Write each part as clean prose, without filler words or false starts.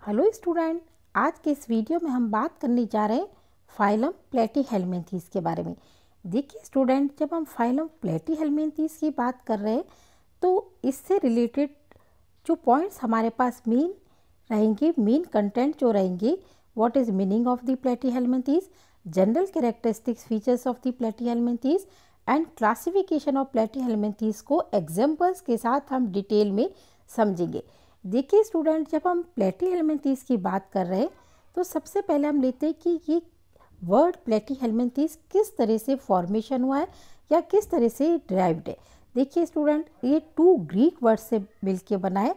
Hello student, आज के इस वीडियो में हम बात करने जा रहे हैं फाइलम प्लेटीहेल्मिन्थीस के बारे में। देखिए स्टूडेंट, जब हम फाइलम प्लेटीहेल्मिन्थीस की बात कर रहे हैं तो इससे रिलेटेड जो पॉइंट्स हमारे पास मेन रहेंगे, मेन कंटेंट जो रहेंगे, what is meaning of the Platyhelminthes, general characteristics features of the Platyhelminthes and classification of Platyhelminthes को एग्जाम्पल्स के साथ हम डिटेल में समझेंगे। देखिए स्टूडेंट, जब हम प्लेटीहेल्मिन्थीस की बात कर रहे हैं तो सबसे पहले हम लेते हैं कि ये वर्ड प्लेटीहेल्मिन्थीस किस तरह से फॉर्मेशन हुआ है या किस तरह से डिराइव्ड है। देखिए स्टूडेंट, ये 2 ग्रीक वर्ड से मिलके बना है।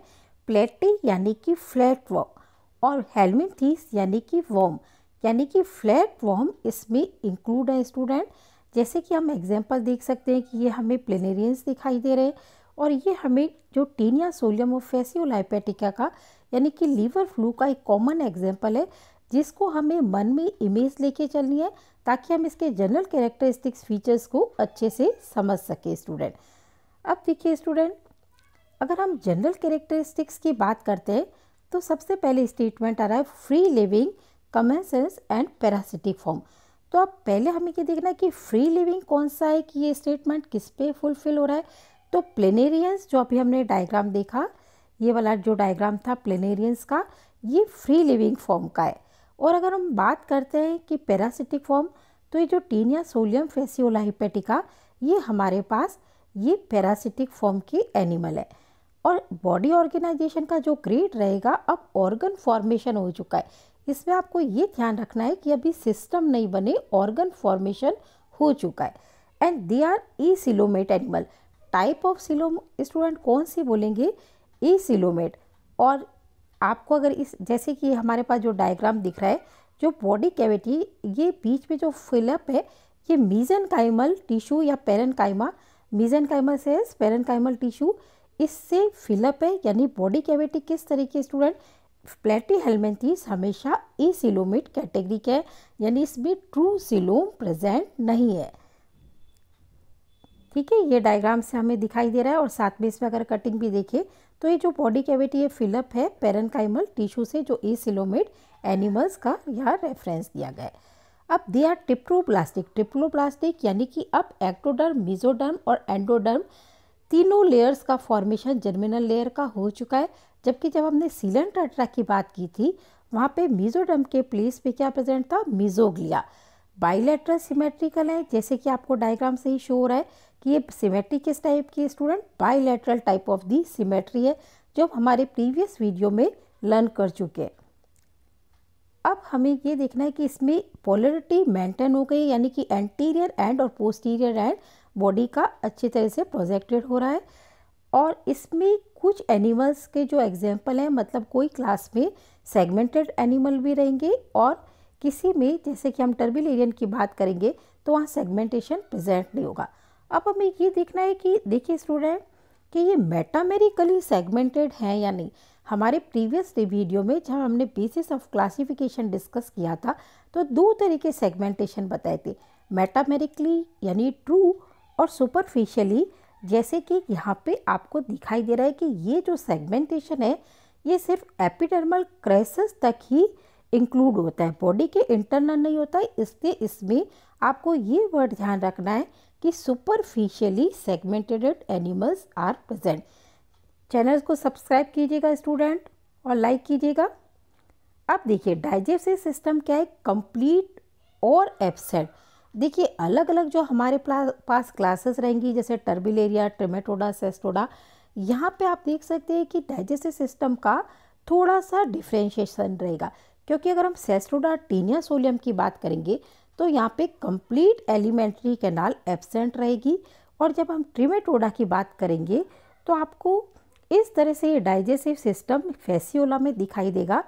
प्लेटी यानी कि फ्लैट वर्म और हेल्मिन्थीस यानी कि वर्म, यानी कि फ्लैट वर्म इसमें इंक्लूड है स्टूडेंट। जैसे कि हम एग्जाम्पल देख सकते हैं कि ये हमें प्लेनेरियंस दिखाई दे रहे हैं और ये हमें जो टीनिया सोलियम और फेसियोलाइपेटिका का यानी कि लीवर फ्लू का एक कॉमन एग्जाम्पल है, जिसको हमें मन में इमेज लेके चलनी है ताकि हम इसके जनरल कैरेक्टरिस्टिक्स फीचर्स को अच्छे से समझ सके स्टूडेंट। अब देखिए स्टूडेंट, अगर हम जनरल कैरेक्टरिस्टिक्स की बात करते हैं तो सबसे पहले स्टेटमेंट आ रहा है free living, commensal and parasitic form. तो अब पहले हमें ये देखना है कि फ्री लिविंग कौन सा है, कि ये स्टेटमेंट किस पे फुलफिल हो रहा है। तो प्लेनेरियंस जो अभी हमने डायग्राम देखा, ये वाला जो डायग्राम था प्लेनेरियंस का, ये फ्री लिविंग फॉर्म का है। और अगर हम बात करते हैं कि पैरासिटिक फॉर्म, तो ये जो टीनिया सोलियम फेसियोलाइपेटिका, ये हमारे पास ये पैरासिटिक फॉर्म की एनिमल है। और बॉडी ऑर्गेनाइजेशन का जो ग्रेड रहेगा, अब ऑर्गन फॉर्मेशन हो चुका है। इसमें आपको ये ध्यान रखना है कि अभी सिस्टम नहीं बने, ऑर्गन फॉर्मेशन हो चुका है। And they R E coelomate animal. Type of coelom student कौन सी बोलेंगे? ई सिलोमेट। और आपको अगर इस जैसे कि हमारे पास जो डायग्राम दिख रहा है, जो बॉडी कैविटी, ये बीच में जो फिलअप है, ये मीजेनकाइमल टिश्यू या पेरेनकाइमा, मीजेनकाइमल सेल्स पेरेनकाइमल टिश्यू, इससे फिलअप है। यानी बॉडी कैविटी किस तरीके स्टूडेंट? प्लेटीहेल्मिन्थीस हमेशा ई सिलोमेट कैटेगरी के है, यानी इसमें ट्रू सिलोम प्रेजेंट नहीं है। ठीक है, ये डायग्राम से हमें दिखाई दे रहा है। और साथ में इसमें अगर कटिंग भी देखें तो ये जो बॉडी कैविटी है फिलअप है पेरेनकाइमल टिश्यू से, जो ई सिलोमेट एनिमल्स का यहाँ रेफरेंस दिया गया है। अब दे आर ट्रिप्लोप्लास्टिक। ट्रिप्लोप्लास्टिक यानी कि अब एक्टोडर्म, मेसोडर्म और एंडोडर्म तीनों लेयर्स का फॉर्मेशन जर्मिनल लेयर का हो चुका है। जबकि जब हमने सीलेंट्राटा की बात की थी, वहाँ पे मेसोडर्म के प्लेस पे क्या प्रेजेंट था? मेसोग्लिया। बाइलेटरल सिमेट्रिकल है, जैसे कि आपको डायग्राम से ही शो हो रहा है कि ये सिमेट्री किस टाइप की student? Bilateral type of the symmetry है, जो हमारे प्रीवियस वीडियो में लर्न कर चुके हैं। अब हमें ये देखना है कि इसमें पोलरिटी मेंटेन हो गई, यानी कि एंटीरियर एंड और पोस्टीरियर एंड बॉडी का अच्छी तरह से प्रोजेक्टेड हो रहा है। और इसमें कुछ एनिमल्स के जो एग्जाम्पल हैं, मतलब कोई क्लास में सेगमेंटेड एनिमल भी रहेंगे और किसी में, जैसे कि हम टर्बिलेरियन की बात करेंगे, तो वहाँ सेगमेंटेशन प्रेजेंट नहीं होगा। अब हमें ये देखना है कि देखिए स्टूडेंट, कि ये मेटामेरिकली सेगमेंटेड हैं या नहीं। हमारे प्रीवियस वीडियो में जब हमने बेसिस ऑफ क्लासिफिकेशन डिस्कस किया था, तो 2 तरह के सेगमेंटेशन बताए थे, मेटामेरिकली यानी ट्रू और सुपरफिशियली। जैसे कि यहाँ पे आपको दिखाई दे रहा है कि ये जो सेगमेंटेशन है, ये सिर्फ एपिडर्मल क्रेसेस तक ही इंक्लूड होता है, बॉडी के इंटरनल नहीं होता है। इसलिए इसमें आपको ये वर्ड ध्यान रखना है कि superficially segmented animals are present. Channel को सब्सक्राइब कीजिएगा स्टूडेंट और लाइक कीजिएगा। अब देखिए डाइजेस्टिव सिस्टम क्या है? कंप्लीट और एब्सेंट। देखिए अलग अलग जो हमारे पास क्लासेस रहेंगी, जैसे टर्बिलेरिया, ट्रिमेटोडा, सेस्टोडा, यहाँ पे आप देख सकते हैं कि डाइजेस्टिव सिस्टम का थोड़ा सा डिफ्रेंशिएशन रहेगा। क्योंकि अगर हम सेस्टोडा, टीनिया सोलियम की बात करेंगे तो यहाँ पे कंप्लीट एलिमेंट्री कैनाल एब्सेंट रहेगी। और जब हम ट्रिमेटोडा की बात करेंगे तो आपको इस तरह से ये डाइजेस्टिव सिस्टम फेसियोला में दिखाई देगा।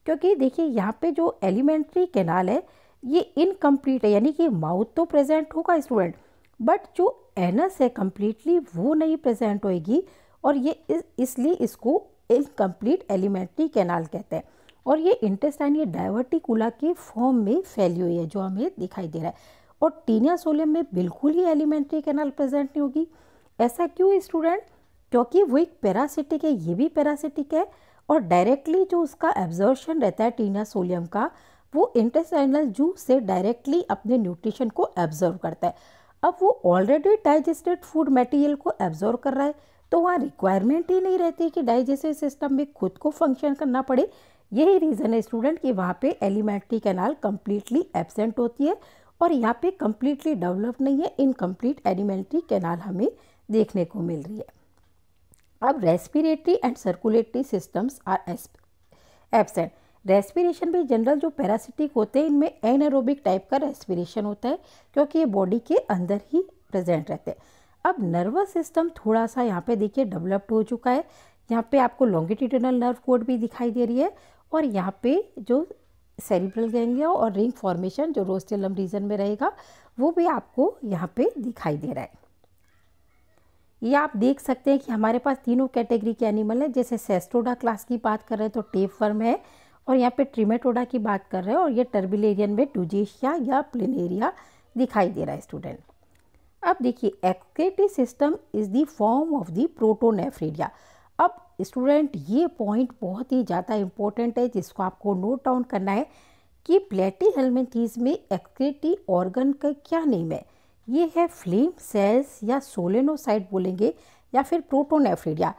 क्योंकि देखिए यहाँ पे जो एलिमेंट्री कैनाल है, ये इनकम्प्लीट है, यानी कि माउथ तो प्रेजेंट होगा स्टूडेंट, बट जो एनस है कम्प्लीटली वो नहीं प्रेजेंट होएगी। और ये इसलिए इसको इनकम्प्लीट एलिमेंट्री कैनाल कहते हैं। और ये इंटेस्टाइन, ये डायवर्टिकुला के फॉर्म में फैली हुई है, जो हमें दिखाई दे रहा है। और टीनिया सोलियम में बिल्कुल ही एलिमेंट्री कैनाल प्रेजेंट नहीं होगी। ऐसा क्यों स्टूडेंट? क्योंकि वो एक पैरासिटिक है, ये भी पैरासिटिक है। और डायरेक्टली जो उसका एब्जॉर्प्शन रहता है टीनिया सोलियम का, वो इंटेस्टाइनल जूस से डायरेक्टली अपने न्यूट्रिशन को एब्जॉर्व करता है। अब वो ऑलरेडी डाइजेस्टेड फूड मटेरियल को एब्जॉर्व कर रहा है, तो वहाँ रिक्वायरमेंट ही नहीं रहती कि डाइजेस्टिव सिस्टम में खुद को फंक्शन करना पड़े। यही रीज़न है स्टूडेंट कि वहाँ पे एलिमेंट्री कैनाल कम्प्लीटली एब्सेंट होती है और यहाँ पे कम्प्लीटली डेवलप नहीं है, इनकम्प्लीट एलिमेंट्री कैनाल हमें देखने को मिल रही है। अब respiratory and circulatory systems are absent. Respiration भी जनरल जो पैरासिटिक होते हैं इनमें एनारोबिक टाइप का रेस्पिरेशन होता है, क्योंकि ये बॉडी के अंदर ही प्रेजेंट रहते हैं। अब नर्वस सिस्टम थोड़ा सा यहाँ पे देखिए डेवलप्ड हो चुका है। यहाँ पे आपको लॉन्गिट्यूडिनल नर्व कोड भी दिखाई दे रही है और यहाँ पे जो सेरिब्रल गैंग्लिया और रिंग फॉर्मेशन जो रोस्टेलम रीजन में रहेगा वो भी आपको यहाँ पे दिखाई दे रहा है। ये आप देख सकते हैं कि हमारे पास तीनों कैटेगरी के एनिमल हैं। जैसे सेस्टोडा क्लास की बात कर रहे हैं तो टेपवर्म है, और यहाँ पे ट्रिमेटोडा की बात कर रहे हैं और ये टर्बिलेरियन में डुजेशिया या प्लिनेरिया दिखाई दे रहा है स्टूडेंट। अब देखिए excretory system is the form of the protonephridia. अब स्टूडेंट ये पॉइंट बहुत ही ज़्यादा इंपॉर्टेंट है जिसको आपको नोट डाउन करना है कि प्लेटीहेल्मिन्थीज में एक्सक्रीटरी ऑर्गन का क्या नेम है। ये है फ्लेम सेल्स या सोलेनोसाइट बोलेंगे या फिर प्रोटोनेफ्रिडिया।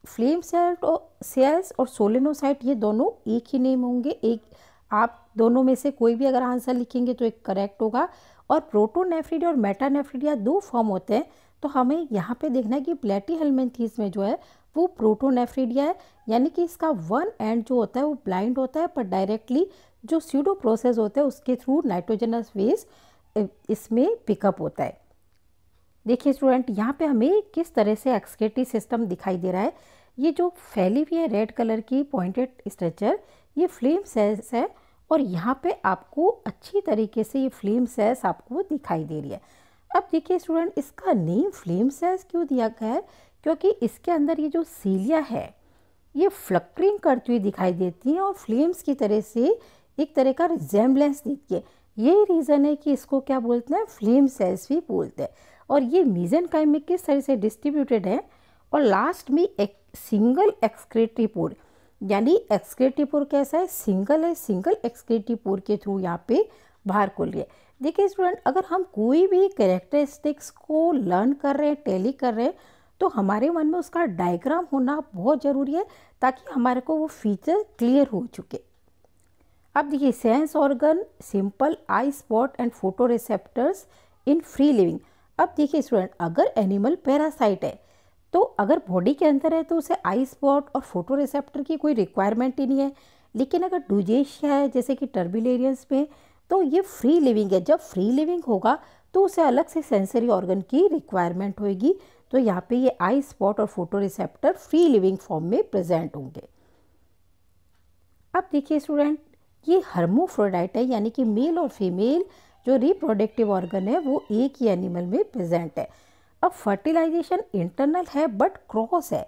फ्लेम सेल्स और सोलेनोसाइट ये दोनों एक ही नेम होंगे। एक आप दोनों में से कोई भी अगर आंसर लिखेंगे तो एक करेक्ट होगा। और प्रोटोनेफ्रिडिया और मेटानेफ्रिडिया दो फॉर्म होते हैं, तो हमें यहाँ पे देखना है कि प्लेटीहेल्मिन्थीज में जो है वो प्रोटोनेफ्रिडिया है, यानी कि इसका वन एंड जो होता है वो ब्लाइंड होता है, पर डायरेक्टली जो स्यूडो प्रोसेस होता है उसके थ्रू नाइट्रोजनस वेस्ट इसमें पिकअप होता है। देखिए स्टूडेंट यहाँ पे हमें किस तरह से एक्सक्रीटरी सिस्टम दिखाई दे रहा है। ये जो फैली हुई है रेड कलर की पॉइंटेड स्ट्रक्चर ये फ्लेम सेल्स है, और यहाँ पे आपको अच्छी तरीके से ये फ्लेम सेल्स आपको दिखाई दे रही है। अब देखिए स्टूडेंट इसका नेम फ्लेम सेल्स क्यों दिया गया है, क्योंकि इसके अंदर ये जो सीलिया है ये फ्लक्रिंग करती हुई दिखाई देती है और फ्लेम्स की तरह से एक तरह का रिजेम्बलेंस देती है। यही रीज़न है कि इसको क्या बोलते हैं, फ्लेम सेल्स भी बोलते हैं। और ये मीजेनकाइम में किस तरह से डिस्ट्रीब्यूटेड है, और लास्ट में एक सिंगल एक्सक्रीटरी पोर, यानी एक्सक्रीटरी पोर कैसा है, सिंगल है, सिंगल एक्सक्रीटरी पोर के थ्रू यहाँ पे बाहर खोल रही है। देखिए स्टूडेंट अगर हम कोई भी कैरेक्टरिस्टिक्स को लर्न कर रहे हैं, टैली कर रहे हैं, तो हमारे मन में उसका डायग्राम होना बहुत ज़रूरी है ताकि हमारे को वो फीचर क्लियर हो चुके। अब देखिए sense organ, simple I spot and photo receptors in free living. अब देखिए स्टूडेंट अगर एनिमल पैरासाइट है तो अगर बॉडी के अंदर है तो उसे आई स्पॉट और फोटो रिसेप्टर की कोई रिक्वायरमेंट ही नहीं है। लेकिन अगर डुजेशिया है जैसे कि टर्बिलेरियंस में तो ये फ्री लिविंग है। जब फ्री लिविंग होगा तो उसे अलग से सेंसरी ऑर्गन की रिक्वायरमेंट होगी। तो यहाँ पे ये आई स्पॉट और photo receptor free living form में प्रेजेंट होंगे। अब देखिए स्टूडेंट ये हर्मोफ्रोडाइट है, यानी कि मेल और फीमेल जो रिप्रोडक्टिव ऑर्गन है वो एक ही एनिमल में प्रेजेंट है। अब फर्टिलाइजेशन इंटरनल है बट क्रॉस है।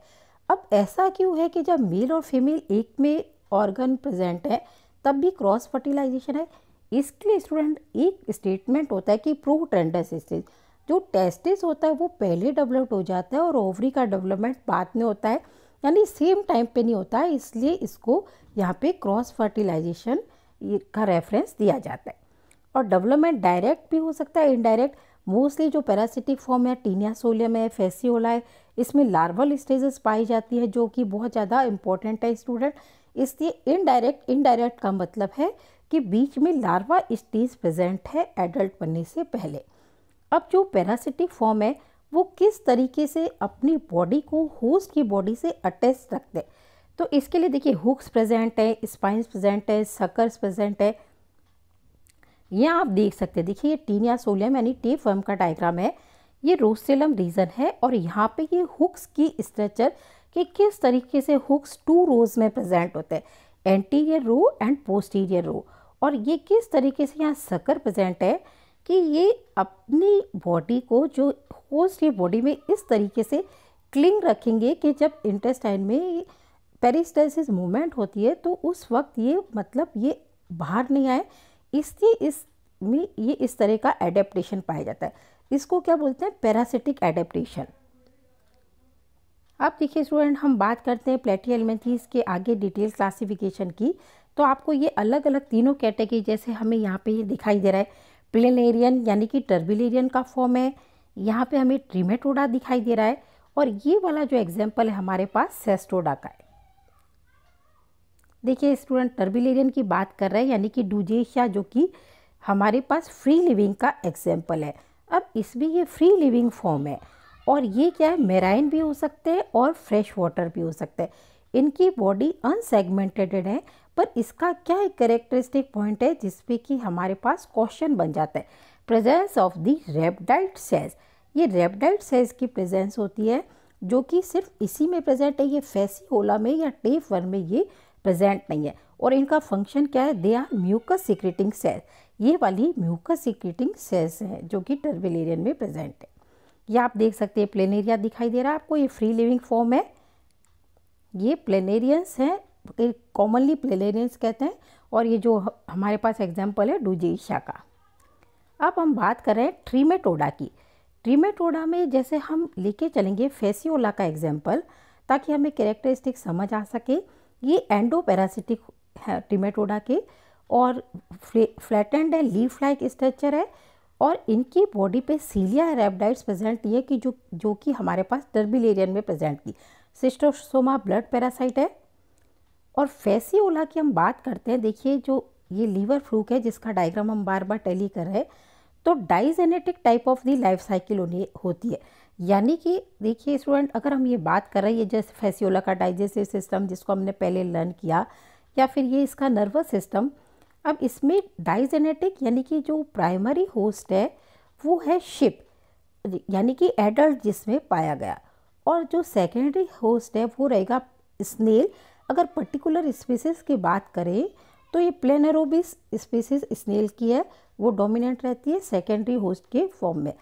अब ऐसा क्यों है कि जब मेल और फीमेल एक में ऑर्गन प्रेजेंट है तब भी क्रॉस फर्टिलाइजेशन है। इसके लिए स्टूडेंट एक स्टेटमेंट होता है कि प्रोटेंडस स्टेज, जो टेस्टिस होता है वो पहले डेवलप्ड हो जाता है और ओवरी का डेवलपमेंट बाद में होता है, यानी सेम टाइम पे नहीं होता है। इसलिए इसको यहाँ पे क्रॉस फर्टिलाइजेशन का रेफरेंस दिया जाता है। और डेवलपमेंट डायरेक्ट भी हो सकता है, इनडायरेक्ट। मोस्टली जो पैरासिटिक फॉर्म है टीनिया सोलियम है, फेसियोला है, इसमें लार्वल स्टेजेस पाई जाती है जो कि बहुत ज़्यादा इंपॉर्टेंट है स्टूडेंट। इसलिए इनडायरेक्ट का मतलब है कि बीच में लार्वा स्टेज प्रेजेंट है एडल्ट बनने से पहले। अब जो पैरासिटिक फॉर्म है वो किस तरीके से अपनी बॉडी को होस्ट की बॉडी से अटैच रखते हैं, तो इसके लिए देखिए हुक्स प्रेजेंट है, स्पाइन्स प्रेजेंट है, सकर्स प्रेजेंट है। यहाँ आप देख सकते हैं, देखिए ये टीनिया सोलियम यानी टेपवर्म का डायग्राम है। ये रोस्टेलम रीजन है और यहाँ पे ये हुक्स की स्ट्रक्चर कि किस तरीके से हुक्स 2 रोज में प्रेजेंट होते हैं, एंटीरियर रो एंड पोस्टीरियर रो। और ये किस तरीके से यहाँ सकर प्रेजेंट है कि ये अपनी बॉडी को जो होस्ट की बॉडी में इस तरीके से क्लिंग रखेंगे कि जब इंटेस्टाइन में पेरिस्टाल्सिस मूवमेंट होती है तो उस वक्त ये मतलब ये बाहर नहीं आए। इसलिए इसमें ये इस तरह का एडेप्टेशन पाया जाता है। इसको क्या बोलते हैं, पैरासिटिक एडेप्टेशन। अब देखिए स्टूडेंट, हम बात करते हैं प्लेटिहेल्मिन्थेस के आगे डिटेल क्लासिफिकेशन की। तो आपको ये अलग अलग तीनों कैटेगरी जैसे हमें यहाँ पे ये दिखाई दे रहा है, प्लेनेरियन यानी कि टर्बिलेरियन का फॉर्म है, यहाँ पे हमें ट्रिमेटोडा दिखाई दे रहा है, और ये वाला जो एग्जाम्पल है हमारे पास सेस्टोडा का है। देखिए स्टूडेंट, टर्बिलेरियन की बात कर रहे हैं यानी कि डूजेशिया, जो कि हमारे पास फ्री लिविंग का एग्जाम्पल है। अब इसमें ये फ्री लिविंग फॉर्म है, और ये क्या है, मेराइन भी हो सकते हैं और फ्रेश वाटर भी हो सकते हैं। इनकी बॉडी अनसेगमेंटेड है, पर इसका क्या एक कैरेक्टरिस्टिक पॉइंट है जिसपे कि हमारे पास क्वेश्चन बन जाता है, प्रेजेंस ऑफ द रेप्टाइड सेल्स। ये रेप्टाइड सेल्स की प्रेजेंस होती है जो कि सिर्फ इसी में प्रेजेंट है, ये फेसियोला में या टेप वन में ये प्रेजेंट नहीं है। और इनका फंक्शन क्या है, they are mucus secreting cells. ये वाली म्यूकस सिक्रेटिंग सेल्स हैं जो कि टर्बिलेरियन में प्रेजेंट है। ये आप देख सकते हैं प्लेनेरिया दिखाई दे रहा है आपको, ये फ्री लिविंग फॉर्म है। ये प्लेनेरियंस हैं, कॉमनली प्लेनेरियंस कहते हैं, और ये जो हमारे पास एग्जाम्पल है डूजेशिया का। अब हम बात कर रहे हैं ट्रिमेटोडा की। ट्रिमेटोडा में जैसे हम लेके चलेंगे फेसियोला का एग्जाम्पल, ताकि हमें कैरेक्टरिस्टिक समझ आ सके। ये एंडोपैरासिटिक है ट्रिमेटोडा के, और फ्लैटेंड है, लीफ लाइक स्ट्रक्चर है, और इनकी बॉडी पे सीलिया रेप्टाइड्स प्रेजेंट नहीं है कि जो कि हमारे पास टर्बिलेरियन में प्रेजेंट थी। सिस्टोसोमा ब्लड पैरासाइट है। और फेसियोला की हम बात करते हैं, देखिए जो ये लीवर फ्लूक है जिसका डायग्राम हम बार बार टैली कर रहे हैं, तो digenetic type of the life cycle होती है। यानी कि देखिए स्टूडेंट, अगर हम ये बात कर रहे हैं, ये जैसे फेसियोला का डाइजेस्टिव सिस्टम जिसको हमने पहले लर्न किया, या फिर ये इसका नर्वस सिस्टम। अब इसमें डाइजेनेटिक यानी कि जो प्राइमरी होस्ट है वो है शिप, यानी कि एडल्ट जिसमें पाया गया, और जो सेकेंडरी होस्ट है वो रहेगा स्नेल। अगर पर्टिकुलर स्पीसीज की बात करें तो ये प्लेनेरोबिस स्पीसीज स्नेल की है, वो डोमिनेंट रहती है सेकेंडरी होस्ट के फॉर्म में।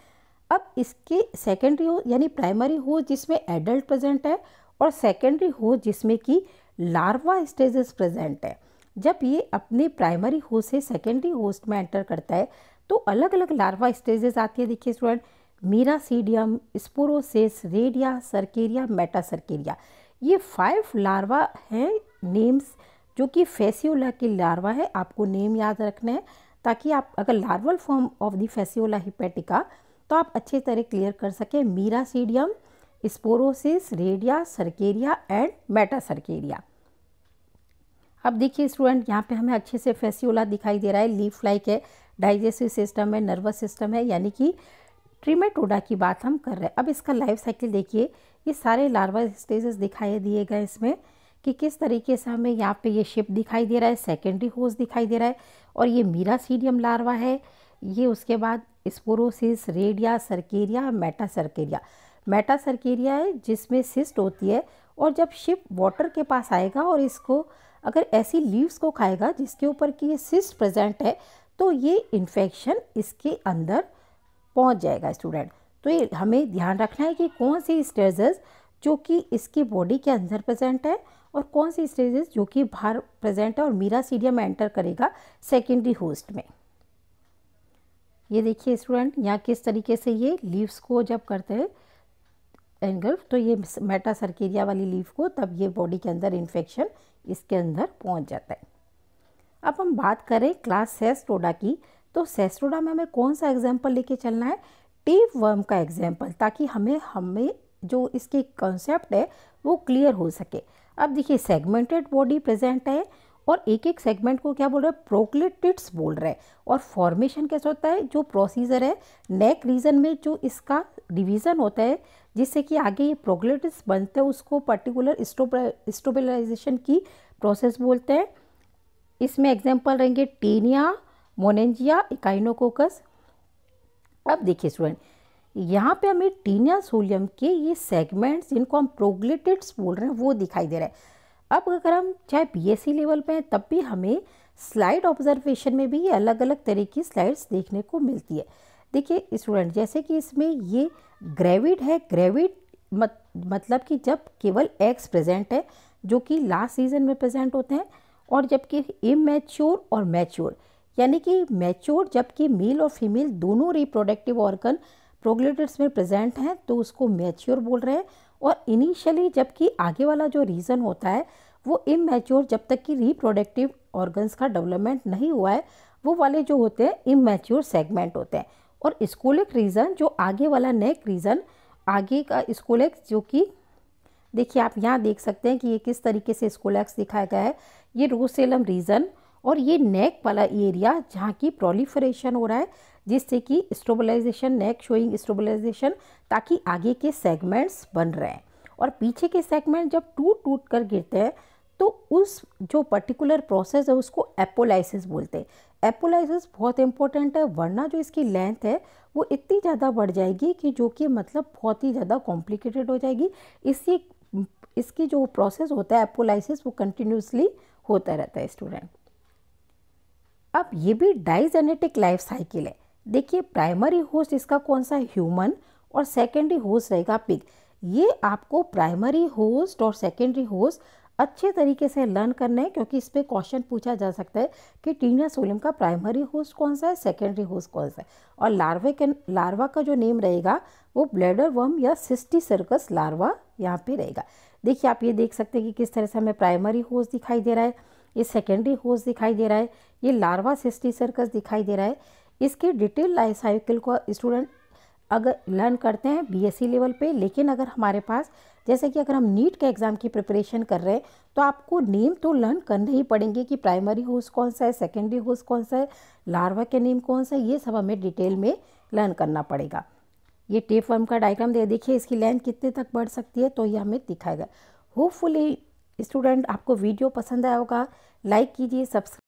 अब इसके सेकेंडरी होस्ट यानी प्राइमरी होस्ट जिसमें एडल्ट प्रेजेंट है, और सेकेंडरी होस्ट जिसमें कि लार्वा स्टेजेस प्रेजेंट है। जब ये अपने प्राइमरी होस्ट से सेकेंडरी होस्ट में एंटर करता है तो अलग अलग लार्वा स्टेजेस आती है। देखिए student, miracidium, sporocyst, redia, cercaria, metacercaria, ये 5 लार्वा हैं नेम्स, जो कि फेसियोला की लार्वा है। आपको नेम याद रखना है ताकि आप अगर larval form of the Fasciola hepatica तो आप अच्छी तरह क्लियर कर सकें। Miracidium, sporocyst, redia, cercaria and metacercaria. अब देखिए स्टूडेंट, यहाँ पे हमें अच्छे से फेसियोला दिखाई दे रहा है, लीफ लाइक है, डाइजेस्टिव सिस्टम है, नर्वस सिस्टम है, यानी कि ट्रिमेटोडा की बात हम कर रहे हैं। अब इसका लाइफ साइकिल देखिए, ये सारे लार्वा स्टेजेस दिखाई दिए गए इसमें कि किस तरीके से हमें यहाँ पे ये शिप दिखाई दे रहा है, सेकेंडरी होस्ट दिखाई दे रहा है, और ये मीरासीडियम लार्वा है। ये उसके बाद sporocyst, redia, cercaria, metacercaria. Metacercaria है जिसमें सिस्ट होती है, और जब शिप वाटर के पास आएगा और इसको अगर ऐसी लीव्स को खाएगा जिसके ऊपर की ये सिस्ट प्रेजेंट है, तो ये इन्फेक्शन इसके अंदर पहुंच जाएगा स्टूडेंट। तो ये हमें ध्यान रखना है कि कौन सी स्टेजेस जो कि इसकी बॉडी के अंदर प्रेजेंट है और कौन सी स्टेजेस जो कि बाहर प्रेजेंट है, और मीरासीडियम में एंटर करेगा सेकेंडरी होस्ट में। ये देखिए स्टूडेंट, यहाँ किस तरीके से ये लीव्स को जब करते हैं एंगल्फ, तो ये मेटासर्केरिया वाली लीफ को, तब ये बॉडी के अंदर इन्फेक्शन इसके अंदर पहुंच जाता है। अब हम बात करें क्लास सेस्टोडा की, तो सेस्टोडा में हमें कौन सा एग्जाम्पल लेके चलना है, टेप वर्म का एग्जाम्पल, ताकि हमें जो इसके कॉन्सेप्ट है वो क्लियर हो सके। अब देखिए सेगमेंटेड बॉडी प्रेजेंट है, और एक एक सेगमेंट को क्या बोल रहे हैं, प्रोक्लेटिड्स बोल रहे हैं। और फॉर्मेशन कैसे होता है, जो प्रोसीजर है नेक रीजन में जो इसका डिवीज़न होता है जिससे कि आगे ये प्रोक्लेटिड्स बनते हैं, उसको पर्टिकुलर स्टेबलाइजेशन की प्रोसेस बोलते हैं। इसमें एग्जाम्पल रहेंगे टेनिया, मोनेंजिया, इकाइनोकोकस। अब देखिए स्टूडेंट, यहाँ पे हमें टीनिया सोलियम के ये सेगमेंट्स जिनको हम प्रोग्लिटिड्स बोल रहे हैं वो दिखाई दे रहे हैं। अब अगर हम चाहे बीएससी लेवल पे हैं तब भी हमें स्लाइड ऑब्जर्वेशन में भी ये अलग अलग तरह की स्लाइड्स देखने को मिलती है। देखिए स्टूडेंट, जैसे कि इसमें ये ग्रेविड है, ग्रेविड मतलब कि जब केवल एग्स प्रेजेंट है जो कि लास्ट सीजन में प्रेजेंट होते हैं, और जबकि इमैच्योर और मैच्योर, यानी कि मैच्योर जबकि मेल और फीमेल दोनों रिप्रोडक्टिव ऑर्गन प्रोग्लिटिड्स में प्रेजेंट हैं तो उसको मैच्योर बोल रहे हैं, और इनिशियली जबकि आगे वाला जो रीजन होता है वो इमैच्योर, जब तक कि रिप्रोडक्टिव ऑर्गन्स का डेवलपमेंट नहीं हुआ है, वो वाले जो होते हैं इमैच्योर सेगमेंट होते हैं। और स्कोलेक रीजन जो आगे वाला नेक रीजन, आगे का स्कोलेक्स जो कि देखिए आप यहाँ देख सकते हैं कि ये किस तरीके से स्कोलेक्स दिखाया गया है। ये रोसेलम रीजन और ये नेक वाला एरिया जहाँ की प्रोलिफरेशन हो रहा है, जिससे कि स्टेबलाइजेशन, नेक शोइंग स्टेबलाइजेशन, ताकि आगे के सेगमेंट्स बन रहे हैं। और पीछे के सेगमेंट जब टूट टूट कर गिरते हैं तो उस जो पर्टिकुलर प्रोसेस है उसको एपोलाइसिस बोलते हैं। एपोलाइसिस बहुत इंपॉर्टेंट है, वरना जो इसकी लेंथ है वो इतनी ज़्यादा बढ़ जाएगी कि जो कि मतलब बहुत ही ज़्यादा कॉम्प्लिकेटेड हो जाएगी। इसकी जो प्रोसेस होता है एपोलाइसिस वो कंटिन्यूसली होता रहता है स्टूडेंट। अब ये भी डाइजेनेटिक लाइफ साइकिल है। देखिए प्राइमरी होस्ट इसका कौन सा, ह्यूमन, और सेकेंडरी होस्ट रहेगा पिग। ये आपको प्राइमरी होस्ट और सेकेंडरी होस्ट अच्छे तरीके से लर्न करना है, क्योंकि इस पर क्वेश्चन पूछा जा सकता है कि टीना सोलियम का प्राइमरी होस्ट कौन सा है, सेकेंडरी होस्ट कौन सा है। और लार्वा का जो नेम रहेगा वो ब्लैडर वर्म या सिस्टीसर्कस लार्वा यहाँ पे रहेगा। देखिए आप ये देख सकते हैं कि किस तरह से हमें प्राइमरी होस्ट दिखाई दे रहा है, ये सेकेंडरी होस्ट दिखाई दे रहा है, ये लार्वा सिस्टीसर्कस दिखाई दे रहा है। इसके डिटेल लाइफ साइकिल को स्टूडेंट अगर लर्न करते हैं बीएससी लेवल पे, लेकिन अगर हमारे पास जैसे कि अगर हम नीट के एग्ज़ाम की प्रिपरेशन कर रहे हैं तो आपको नेम तो लर्न करने ही पड़ेंगे कि प्राइमरी होस्ट कौन सा है, सेकेंडरी होस्ट कौन सा है, लार्वा के नेम कौन सा है, ये सब हमें डिटेल में लर्न करना पड़ेगा। ये टेपवर्म का डायग्राम देखिए, इसकी लेंथ कितने तक बढ़ सकती है, तो ये हमें दिखाएगा। होपफुली स्टूडेंट आपको वीडियो पसंद आया होगा, लाइक कीजिए, सब्सक्राइब